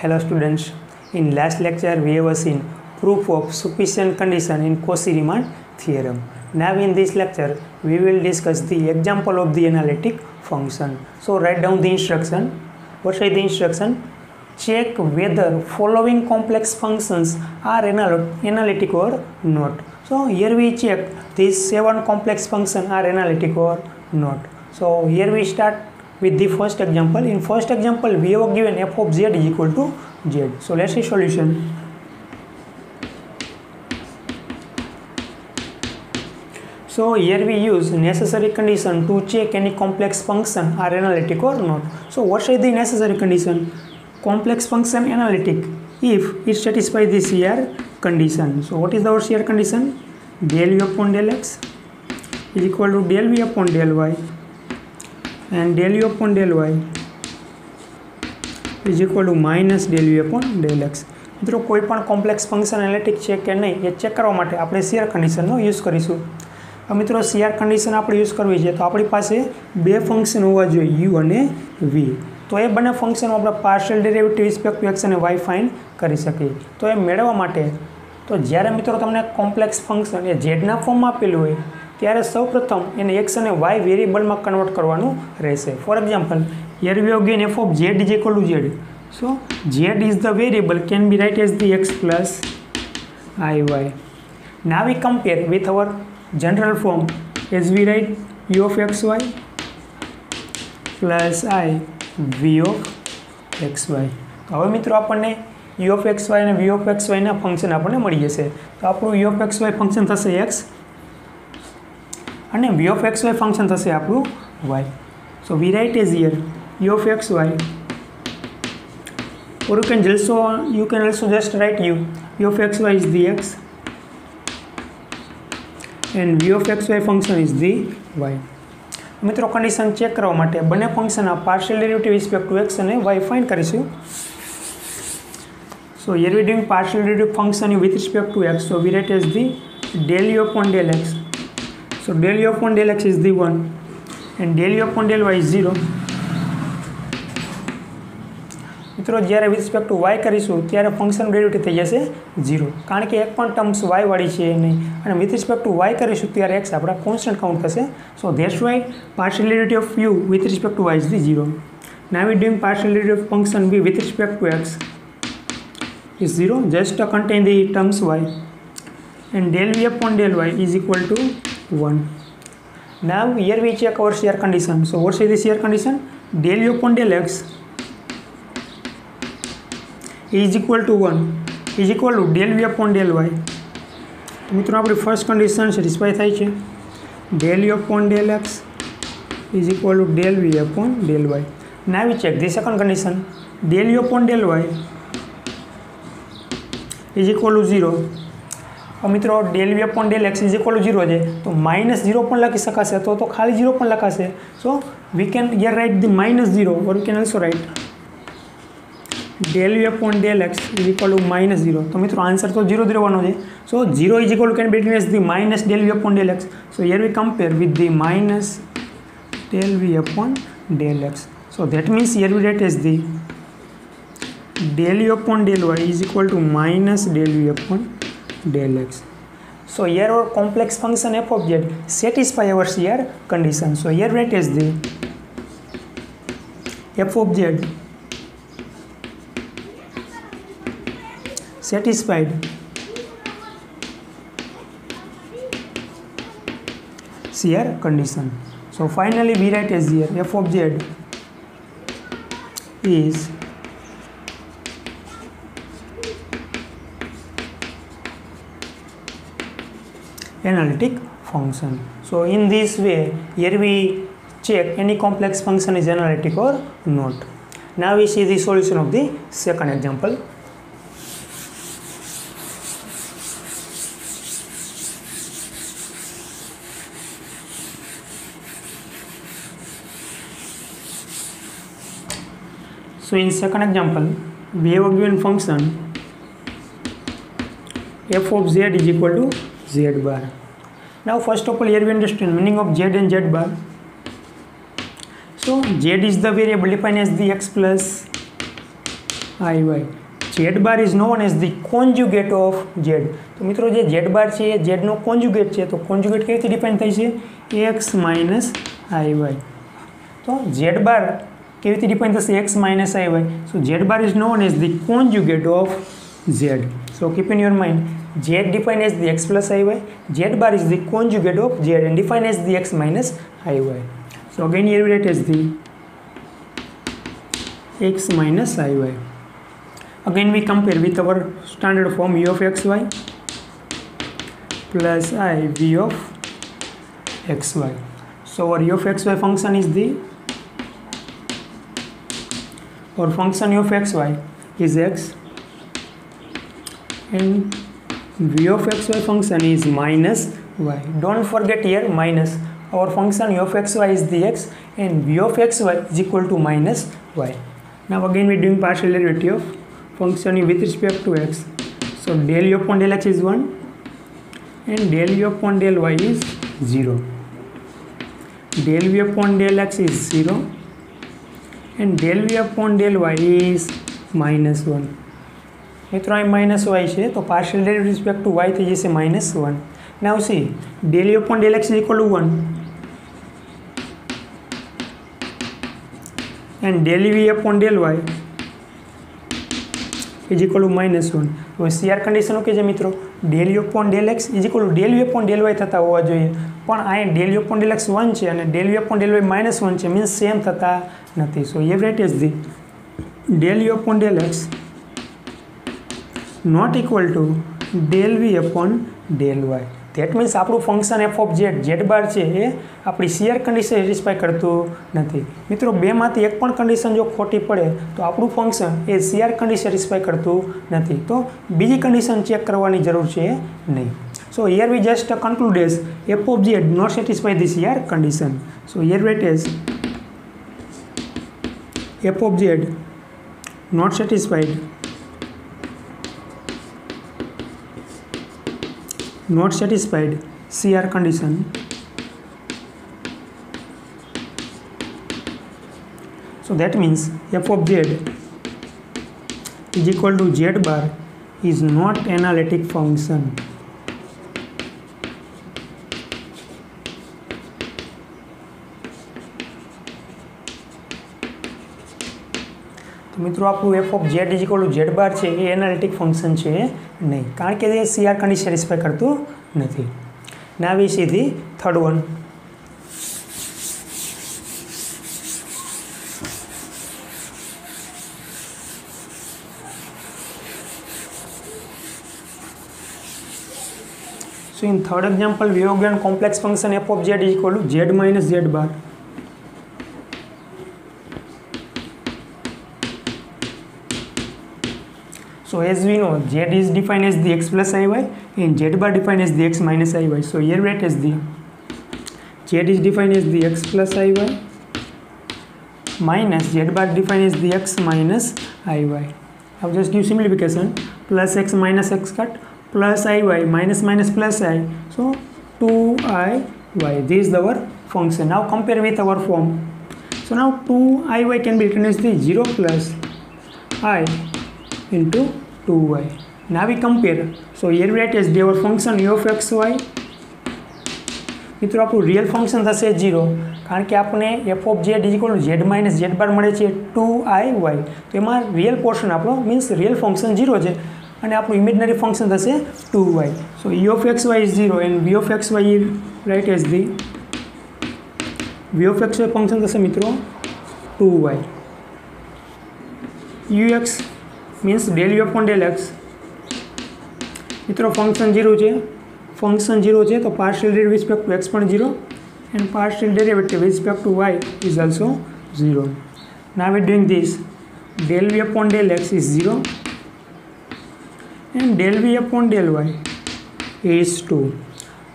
Hello students, in last lecture we have seen proof of sufficient condition in Cauchy-Riemann theorem. Now in this lecture we will discuss the example of the analytic function. So write down the instruction. What is the instruction? Check whether following complex functions are analytic or not. So here we check these 7 complex functions are analytic or not. So here we start with the first example. In first example we have given f of z is equal to z. So let's see solution. So here we use necessary condition to check any complex function are analytic or not. So what is the necessary condition? Complex function analytic if it satisfies this here condition. So what is our here condition? Del v upon del x is equal to del v upon del y, and del u upon del y is equal to minus del u upon del x. મિત્રો કોઈ પણ complex function analytic છે કે નહીં એ check કરવા માટે આપણે share કન્ડિશનનો use કરીશું. હવે મિત્રો શેર કન્ડિશન આપણે યુઝ કરવી છે તો આપણી પાસે બે ફંક્શન હોવા જોઈએ u અને v. તો એ બંને ફંક્શનનો આપણે partial derivative respect to x અને y ફાઇન્ડ કરી શકીએ. તો એ મેળવવા માટે તો જ્યારે મિત્રો તમને કોમ્પ્લેક્સ ફંક્શન એ ઝેડના ફોર્મમાં આપેલું હોય ત્યારે સૌપ્રથમ એને x અને y વેરિયેબલમાં કન્વર્ટ કરવાનું રહેશે. For example here we have given f of z is equal to z. So z is the variable can be write as the x plus iy. Now we compare with our general form as we write u of xy plus I v of xy. હવે મિત્રો આપણને u of xy અને v of xy ના function આપણને મળી જશે. તો આપણું u of xy ફંક્શન થશે x અને v of xy ફંક્શન થશે આપણું y. So we write as here u of xy, or you can also just write u of xy is the x and v of xy function is the y. મિત્રો condition check કરવા માટે બંને ફંક્શનના partial derivative respect to x અને y find કરીશું. So here we doing partial derivative function with respect to x. So we write as the del u upon del x. So del u upon del x is the 1 and del u upon del y is 0. મિત્રો જ્યારે with respect to y કરીશું ત્યારે function derivative થઈ જશે 0 કારણ કે એક પણ ટર્મ્સ y વાળી છે નહીં, અને with respect to y કરીશું ત્યારે x આપણા કોન્સ્ટન્ટ કાઉન્ટ થશે. So that's why partial derivative of u with respect to y is the 0. Now we doing partial derivative function b with respect to x is 0 just to contain the terms y, and del v upon del y is equal to 1. Now here we check our share condition. So what is the share condition? Del u upon del x is equal to 1 is equal to del v upon del y. તો મિત્રો આપણી first condition satisfy થાય છે. del u upon del x is equal to del v upon del y. Now we check the second condition. del u upon del y is equal to 0. મિત્રો del v upon del x is equal to 0 છે તો minus 0 પણ લખી શકાશે, તો ખાલી 0 પણ લખાશે. સો we can here write the minus 0, or we can also write del v upon del x is equal to minus 0. તો મિત્રો આન્સર તો 0 જ રહેવાનો છે. સો 0 is equal to can be written as the minus del v upon del x. So here we compare with the minus del v upon del x. So that means here we write as the del u upon del y is equal to minus del v upon del x. So here our complex function f of z satisfy our here condition. So here write as the f of z satisfied here condition. So finally we write as here f of z is analytic function. So in this way here we check any complex function is analytic or not. Now we see the solution of the second example. So in second example we have a given function f of z is equal to z bar. Now first of all here we understand meaning of z and z bar. So z is the variable defined as the x plus I Y. Z bar is known as the conjugate of Z. तो मित्रों जे Z bar है Z no conjugate है, तो conjugate केवी रीते define थाय छे X minus I Y. तो Z bar केवी रीते डिफाइन थशे X minus I Y. So Z bar is known as the conjugate of Z. So keep in your mind z defined as the x plus iy, z bar is the conjugate of z and defined as the x minus iy. So again here we write as the x minus iy. Again we compare with our standard form u of xy plus I v of xy. So our u of xy function is the, or function u of xy is x and v of xy function is minus y. Don't forget here minus. Our function u of xy is the x and v of xy is equal to minus y. Now again we are doing partial derivative of function u with respect to x. So del u upon del x is 1 and del u upon del y is 0. Del v upon del x is 0 and del v upon del y is minus 1. मित्रों आई minus Y है तो partial derivative respect to Y थी जैसे minus 1. Now see del u upon del x is equal to 1 and del v upon del y is equal to minus 1. तो CR condition okay है मित्रों del u upon del x is equal to del v upon del y थता होवा जोईए पण आ del u upon del x 1 है और del v upon del y minus 1 है मीन्स सेम थता नहीं. सो ये right is the del u upon del x not equal to del v upon del y. That means આપણું function F of Z Z bar છે એ આપણી CR condition satisfy કરતું નથી. મિત્રો બેમાંથી એક પણ કન્ડિશન જો ખોટી પડે તો આપણું ફંક્શન એ સીઆર કન્ડિશન સેટિસ્ફાય કરતું નથી. તો બીજી કન્ડિશન ચેક કરવાની જરૂર છે નહીં. So here we just conclude as f of z not satisfy the CR condition. So here what as f of z not satisfied not satisfied CR condition. So that means f of z is equal to z bar is not analytic function. तो मित्रों आपको F of Z is equal to Z bar है ये analytic function है नहीं कारण के ये सीआर कंडीशन सेटिस्फाई करतु नहीं. ना we see the third one. So in third example we have given complex function f of z is equal to z minus z bar. So as we know z is defined as the x plus iy and z bar defined as the x minus iy. So here write as the z is defined as the x plus iy minus z bar defined as the x minus iy. Now just give simplification plus x minus x cut plus iy minus minus plus I. So 2iy. This is our function. Now compare with our form. So now 2iy can be written as the 0 plus I into 2y. Now we compare. So here we write as our function u of xy. मित्रों આપણું real function થશે 0 કારણ કે આપણે f of z is equal to z minus z બાર મળે છે 2iy. તો એમાં રિયલ પોર્શન આપણો મીન્સ રિયલ ફંક્શન 0 છે અને આપણું ઇમેજનરી ફંક્શન થશે 2y. So u of xy is 0 and v of xy is right as the v of xy function થશે મિત્રો 2y. ux means del u upon del x. मित्रों function 0 है function 0 है तो partial derivative respect to X पण 0 and partial derivative respect to Y is also 0. Now we doing this del v upon del x is 0 and del v upon del y is 2.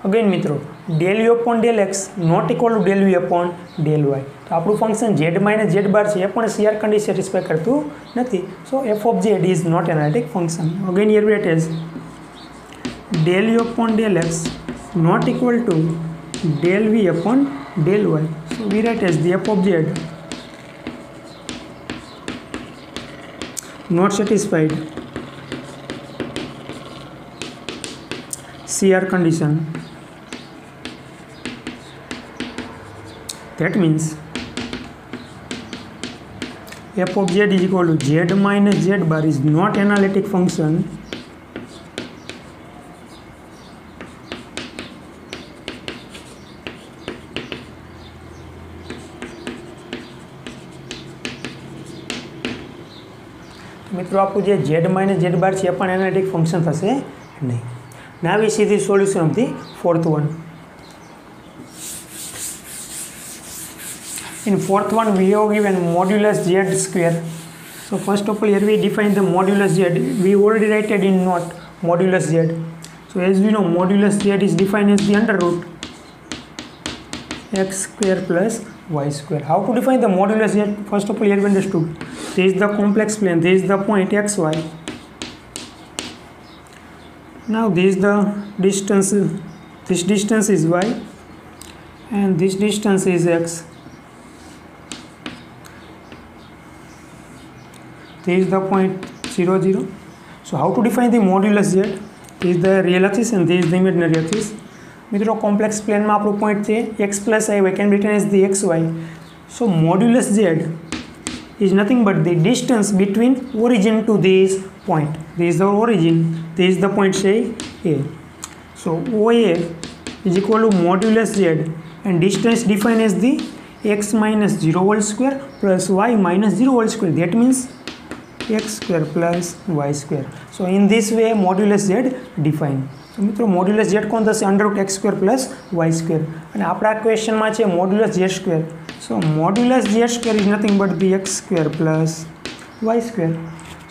Again मित्रों del u upon del x not equal to del v upon del Y. तो આપણું function z minus z bar છે એ પણ CR condition satisfy કરતું નથી. So F of z is not analytic function. Again here we write as del u upon del x not equal to del v upon del y. So we write as the F of z not satisfied CR condition. That means f of z is equal to z minus z bar is not analytic function मित्रों आपको जो z minus z बार है पण analytic function थशे नहीं. Now we see the solution of the fourth one. In fourth one we have given modulus z square. So first of all here we define the modulus z. We already write it in note modulus z. So as we know modulus z is defined as the under root x square plus y square. How to define the modulus z? First of all here we understood this is the complex plane, this is the point xy. Now this is the distance, this distance is y and this distance is x. This is the point 0 0. So how to define the modulus z? This is the real axis and this is the imaginary axis. मित्रों complex plane में आपको point है x plus i y can be written as the xy. So modulus z is nothing but the distance between origin to this point. This is the origin, this is the point say a. So OA is equal to modulus z and distance defined as the x minus 0 whole square plus y minus 0 whole square. That means x square plus y square. So in this way modulus z defined. So मित्रों modulus z કોણ થશે under root x square plus y square અને આપણા ક્વેશ્ચનમાં છે modulus z square. So modulus z square is nothing but the x square plus y square.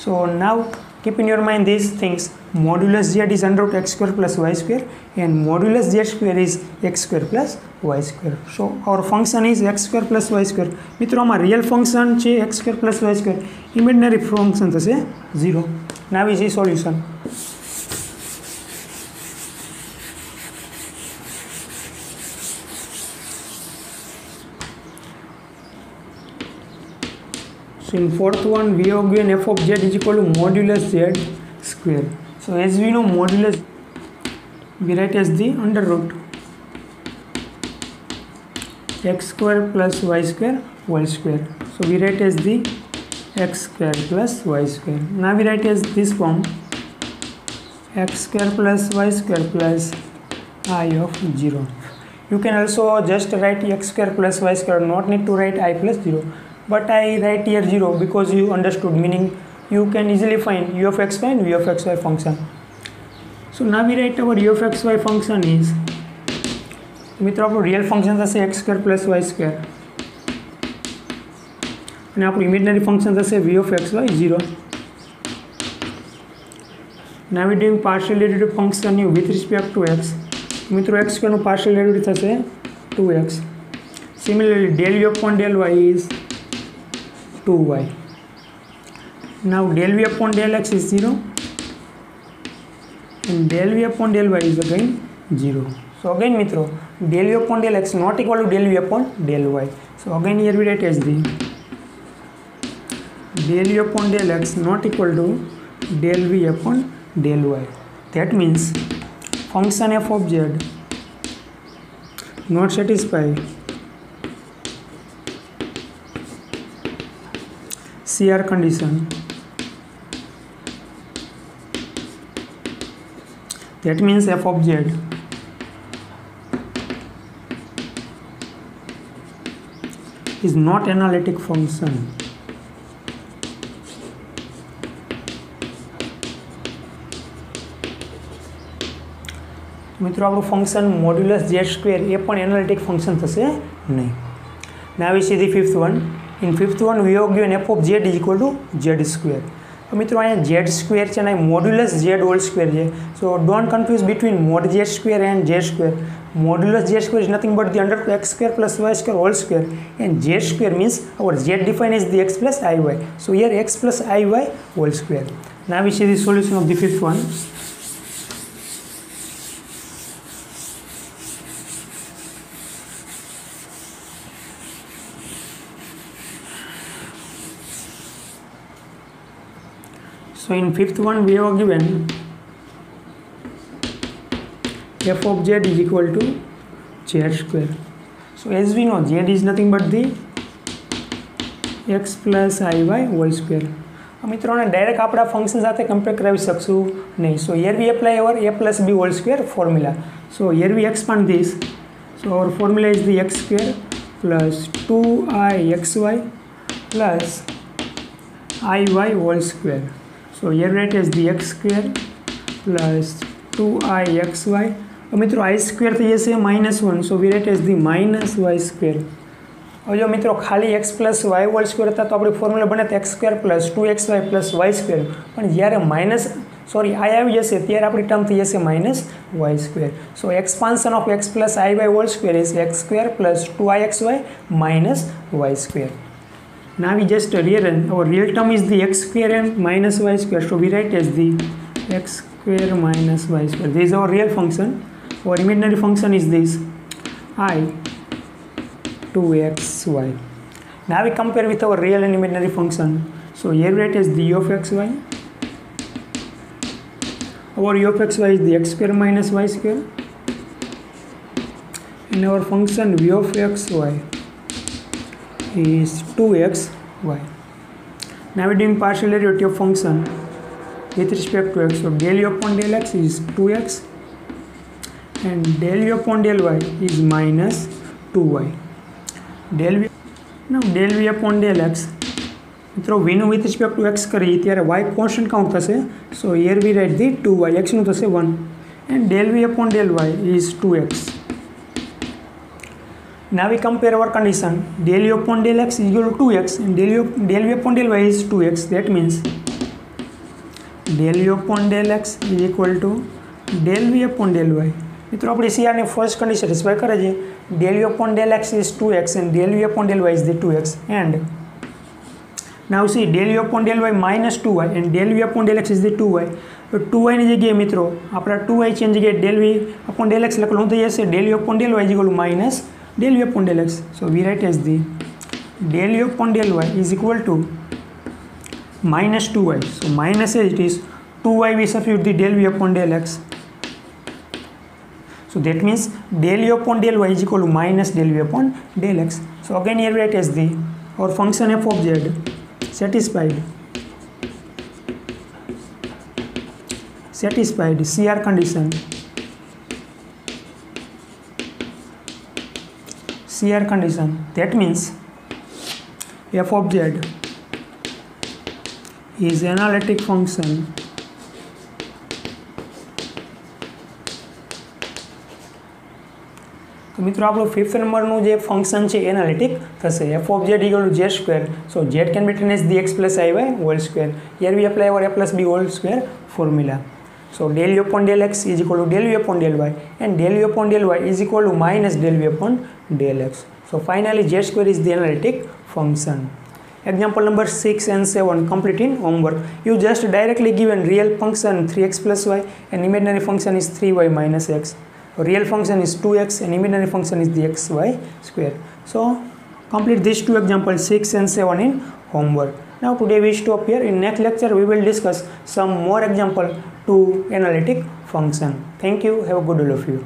So now keep in your mind these things. Modulus z is under root x square plus y square and modulus z square is x square plus y square. So our function is x square plus y square. મિત્રો આમાં real function છે x square plus y square. Imaginary function થશે 0. Now we see solution. So in fourth one we have given f of z is equal to modulus z square. So as we know modulus we write as the under root x square plus y square whole square. So we write as the x square plus y square. Now we write as this form x square plus y square plus I of 0. You can also just write x square plus y square, not need to write I plus 0. But I write here 0 because you understood, meaning you can easily find u of xy and v of xy function. So now we write our u of xy function is મિત્રો આપણું real function થશે x square plus y square અને આપણું imaginary function થશે v of xy 0. Now we doing partial derivative function with respect to x. મિત્રો x square નું partial derivative થશે 2x. Similarly del u upon del y is 2y. Now del v upon del x is 0 and del v upon del y is again 0. So again mitro del v upon del x not equal to del v upon del y. So again here we write as the del v upon del x not equal to del v upon del y. That means function f of z not satisfy CR condition. That means f of z is not analytic function. મિત્રો આપણું function modulus z square એ પણ analytic function થશે નહીં. Now we see the fifth one. In fifth one we have given f of z is equal to z square. તો મિત્રો અહીંયા z square છે અને મોડ્યુલસ z હોલ સ્ક્વેર છે. સો don't confuse between mode z square and z square. Modulus z square is nothing but the under x square plus y square whole square, and z square means our z defined as the x plus iy. So here x plus iy whole square. Now we see the solution of the fifth one. So in fifth one we have given f of z is equal to z square. So as we know, z is nothing but the x plus iy whole square. मित्रों ने direct अपना function साथ compare करावी सकशू नहीं. So here we apply our a plus b whole square formula. So here we expand this. So our formula is the x square plus 2ixy plus iy whole square. So here write as the x square plus 2ixy. मित्रों आई square थी जैसे -1, so we write as the -y square. और जो मित्रों खाली x plus y whole square था तो अपनी फॉर्म्युला बने x square plus 2xy plus y square. पण જ્યારે आई આવી જશે ત્યારે આપણી ટર્મ થઈ જશે -y square. So expansion of x plus iy whole square is x square plus 2ixy minus y square. Now we just rearrange. Our real term is the x square and minus y square. So we write as the x square minus y square. This is our real function. Our imaginary function is this I 2xy. Now we compare with our real and imaginary function. So here we write as the u of xy. Our u of xy is the x square minus y square. And our function v of xy is 2xy. Now we are doing partial derivative of function with respect to x. So del u upon del x is 2x and del u upon del y is minus 2y. Now del v upon del x, મિત્રો v નું with respect to x કરીએ ત્યારે y constant count થશે. So here we write the 2y, x નું થશે 1 and del v upon del y is 2x. Now we compare our condition. Del u upon del x is equal to 2x and del v upon del y is 2x. That means del u upon del x is equal to del v upon del y. મિત્રો આપણે CR ની first condition satisfy કરે છે. del u upon del x is 2x and del v upon del y is the 2x. And now see del u upon del y minus 2y and del v upon del x is the 2y. તો 2y ની જગ્યાએ મિત્રો આપણા 2y છે એની જગ્યાએ del v upon del x લખવાનું થઈ જશે del u upon del y is equal to minus del v upon del x. So we write as the del u upon del y is equal to minus 2y. So minus as it is 2y we substitute the del v upon del x. So that means del u upon del y is equal to minus del v upon del x. So again here we write as the our function f of z satisfied CR condition. That means f of z is analytic function तो मित्रों આપણું fifth નંબરનું જે function છે analytic થશે f of z equal to z square. So z can be written as the x plus iy whole square. Here we apply our a plus b whole square formula. So del u upon del x is equal to del v upon del y and del u upon del y is equal to minus del v upon del x. So finally z square is the analytic function. Example number 6 and 7 complete in homework. You just directly given real function 3x plus y and imaginary function is 3y minus x. Real function is 2x and imaginary function is the xy square. So complete these two examples 6 and 7 in homework. Now today we stop here. In next lecture we will discuss some more example to analytic function. Thank you. Have a good day all of you.